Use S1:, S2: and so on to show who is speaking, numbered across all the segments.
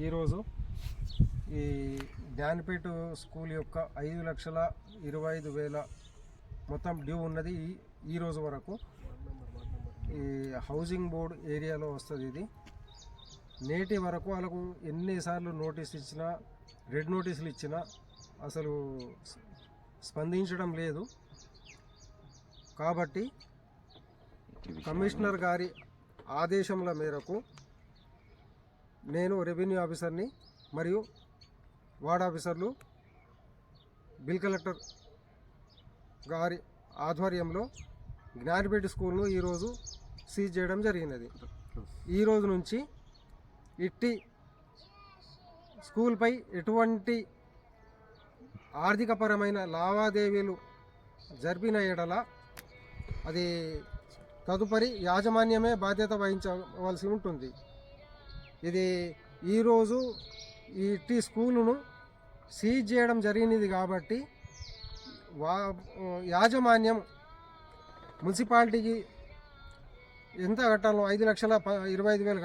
S1: ఈరోజు ఈ జ్ఞానపీఠ స్కూల్ యొక్క 5,25,000 మొత్తం డ్యూ ఉన్నది. ఈ రోజు వరకు ఈ హౌసింగ్ బోర్డ్ ఏరియాలో వస్తుంది. ఇది నేటి వరకు వాళ్ళకు ఎన్నిసార్లు నోటీస్ ఇచ్చినా, రెడ్ నోటీసులు ఇచ్చినా అసలు స్పందించడం లేదు. కాబట్టి కమిషనర్ గారి ఆదేశముల మేరకు నేను రెవెన్యూ ఆఫీసర్ని మరియు వార్డ్ ఆఫీసర్లు బిల్ కలెక్టర్ గారి ఆధ్వర్యంలో జ్ఞానపీఠ స్కూల్ను ఈరోజు సీజ్ చేయడం జరిగినది. ఈరోజు నుంచి ఇట్టి స్కూల్పై ఎటువంటి ఆర్థికపరమైన లావాదేవీలు జరిపిన ఎడల అది తదుపరి యాజమాన్యమే బాధ్యత వహించవలసి ఉంటుంది. ఇది ఈరోజు ఇట్టి స్కూలును సీజ్ చేయడం జరిగినది కాబట్టి యాజమాన్యం మున్సిపాలిటీకి ఎంత కట్టాలో 5,25,000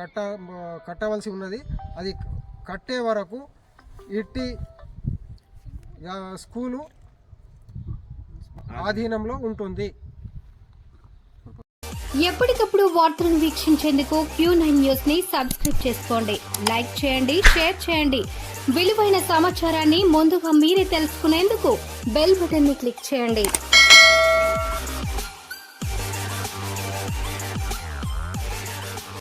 S1: కట్టవలసి ఉన్నది. అది కట్టే వరకు ఇట్టి స్కూలు ఆధీనంలో ఉంటుంది.
S2: ఎప్పటికప్పుడు వార్తలను వీక్షించేందుకు Q9 న్యూస్ ని సబ్స్క్రైబ్ చేసుకోండి, లైక్ చేయండి, షేర్ చేయండి. విలువైన సమాచారాన్ని ముందుగా మీరే తెలుసుకునేందుకు బెల్ బటన్ ని క్లిక్ చేయండి.